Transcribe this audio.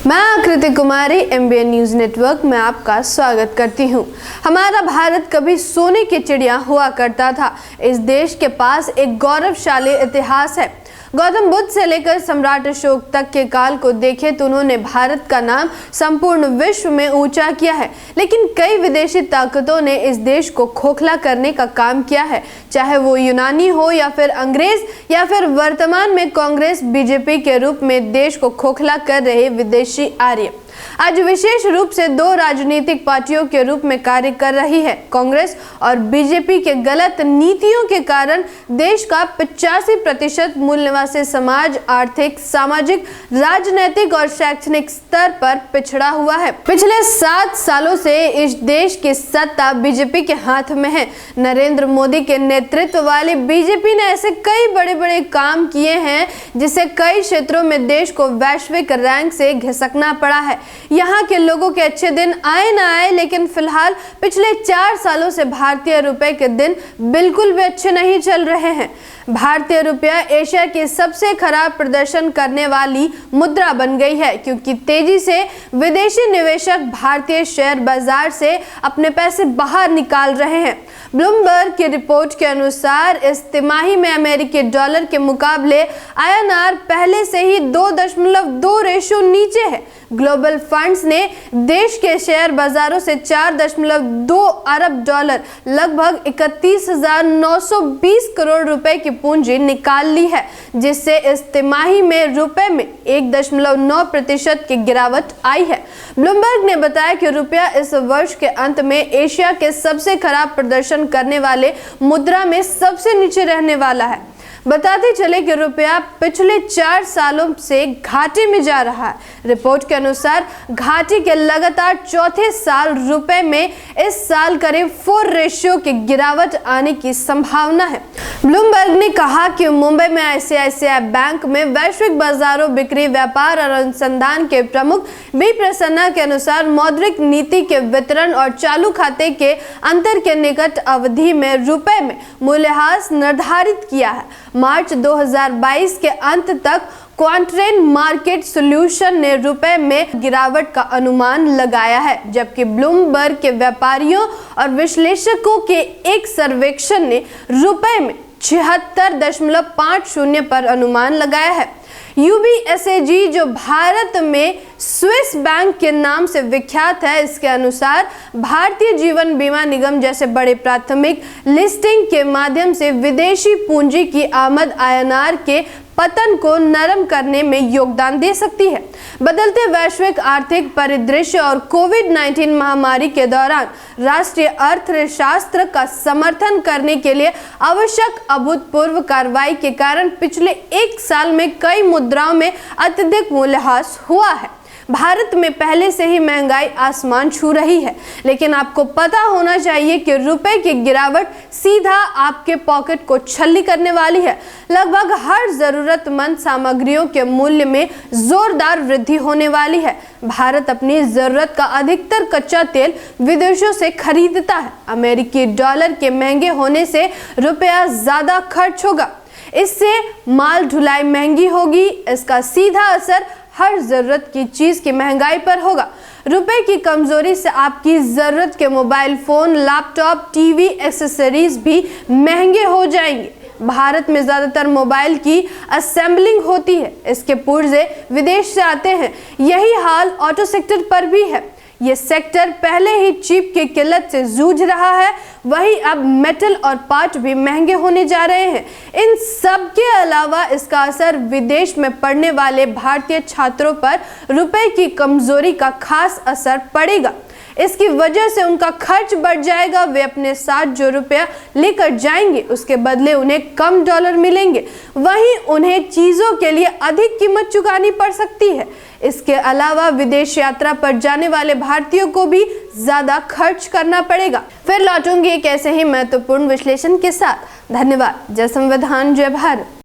मैं आकृति कुमारी MBN news network में आपका स्वागत करती हूं। हमारा भारत कभी सोने की चिड़िया हुआ करता था। इस देश के पास एक गौरवशाली इतिहास है। गौतम बुद्ध से लेकर सम्राट अशोक तक के काल को देखें तो उन्होंने भारत का नाम संपूर्ण विश्व में ऊंचा किया है, लेकिन कई विदेशी ताकतों ने इस देश को खोखला करने का काम किया है, चाहे वो यूनानी हो या फिर अंग्रेज या फिर वर्तमान में कांग्रेस बीजेपी के रूप में देश को खोखला कर रहे विदेशी आर्य। आज विशेष रूप से दो राजनीतिक पार्टियों के रूप में कार्य कर रही है। कांग्रेस और बीजेपी के गलत नीतियों के कारण देश का 85% मूल निवासी समाज आर्थिक, सामाजिक, राजनीतिक और शैक्षणिक स्तर पर पिछड़ा हुआ है। पिछले 7 सालों से इस देश की सत्ता बीजेपी के हाथ में है। नरेंद्र मोदी के नेतृत्व वाली बीजेपी ने ऐसे कई बड़े बड़े काम किए हैं जिससे कई क्षेत्रों में देश को वैश्विक रैंक से घिसकना पड़ा है। यहाँ के लोगों के अच्छे दिन आए ना आए, लेकिन फिलहाल पिछले 4 सालों से भारतीय रुपए के दिन बिल्कुल भी अच्छे नहीं चल रहे हैं। भारतीय रुपया एशिया की सबसे खराब प्रदर्शन करने वाली मुद्रा बन गई है, क्योंकि तेजी से विदेशी निवेशक भारतीय शेयर बाजार से अपने पैसे बाहर निकाल रहे हैं। ब्लूमबर्ग की रिपोर्ट के अनुसार इस तिमाही में अमेरिकी डॉलर के मुकाबले INR पहले से ही 2.2 रेशो नीचे है। ग्लोबल फंड्स ने देश के शेयर बाजारों से 4.2 अरब डॉलर लगभग 31,920 करोड़ रुपए की पूंजी निकाल ली है, जिससे इस तिमाही में रुपए में 1.9% की गिरावट आई है। ब्लूमबर्ग ने बताया कि रुपया इस वर्ष के अंत में एशिया के सबसे खराब प्रदर्शन करने वाले मुद्रा में सबसे नीचे रहने वाला है। बताते चले कि रुपया पिछले 4 सालों से घाटे में जा रहा है। रिपोर्ट के अनुसार घाटे के लगातार चौथे साल रुपए में इस साल करीब 4 रेशियो की गिरावट आने की संभावना है। ब्लूमबर्ग ने कहा कि मुंबई में ICICI बैंक में वैश्विक बाजारों, बिक्री, व्यापार और अनुसंधान के प्रमुख बी प्रसन्ना के अनुसार मौद्रिक नीति के वितरण और चालू खाते के अंतर के निकट अवधि में रुपए में मूल्यह्रास निर्धारित किया है। मार्च 2022 के अंत तक क्वांट्रेन मार्केट सॉल्यूशन ने रुपए में गिरावट का अनुमान लगाया है, जबकि ब्लूमबर्ग के व्यापारियों और विश्लेषकों के एक सर्वेक्षण ने रुपए में 76.50 पर अनुमान लगाया है। UBSAG, जो भारत में स्विस बैंक के नाम से विख्यात है, इसके अनुसार भारतीय जीवन बीमा निगम जैसे बड़े प्राथमिक लिस्टिंग के माध्यम से विदेशी पूंजी की आमद INR के पतन को नरम करने में योगदान दे सकती है। बदलते वैश्विक आर्थिक परिदृश्य और कोविड-19 महामारी के दौरान राष्ट्रीय अर्थशास्त्र का समर्थन करने के लिए आवश्यक अभूतपूर्व कार्रवाई के कारण पिछले 1 साल में कई मुद्राओं में अत्यधिक मूल्यह्रास हुआ है। भारत में पहले से ही महंगाई आसमान छू रही है, लेकिन आपको पता होना चाहिए कि रुपए की गिरावट सीधा आपके पॉकेट को छल्ली करने वाली है। लगभग हर जरूरतमंद सामग्रियों के मूल्य में जोरदार वृद्धि होने वाली है। भारत अपनी जरूरत का अधिकतर कच्चा तेल विदेशों से खरीदता है। अमेरिकी डॉलर के महंगे होने से रुपया ज्यादा खर्च होगा, इससे माल ढुलाई महंगी होगी। इसका सीधा असर हर जरूरत की चीज की महंगाई पर होगा। रुपए की कमजोरी से आपकी जरूरत के mobile phone, laptop, TV, accessories भी महंगे हो जाएंगे। भारत में ज्यादातर मोबाइल की असेंबलिंग होती है, इसके पुर्जे विदेश से आते हैं। यही हाल ऑटो सेक्टर पर भी है। ये सेक्टर पहले ही चिप की किल्लत से जूझ रहा है, वहीं अब मेटल और पार्ट भी महंगे होने जा रहे हैं। इन सब के अलावा इसका असर विदेश में पढ़ने वाले भारतीय छात्रों पर रुपए की कमजोरी का खास असर पड़ेगा। इसकी वजह से उनका खर्च बढ़ जाएगा। वे अपने साथ जो रुपया लेकर जाएंगे उसके बदले उन्हें कम डॉलर मिलेंगे, वहीं उन्हें चीजों के लिए अधिक कीमत चुकानी पड़ सकती है। इसके अलावा विदेश यात्रा पर जाने वाले भारतीयों को भी ज्यादा खर्च करना पड़ेगा। फिर लौटूंगी एक ऐसे ही महत्वपूर्ण विश्लेषण के साथ। धन्यवाद। जय संविधान, जय भारत।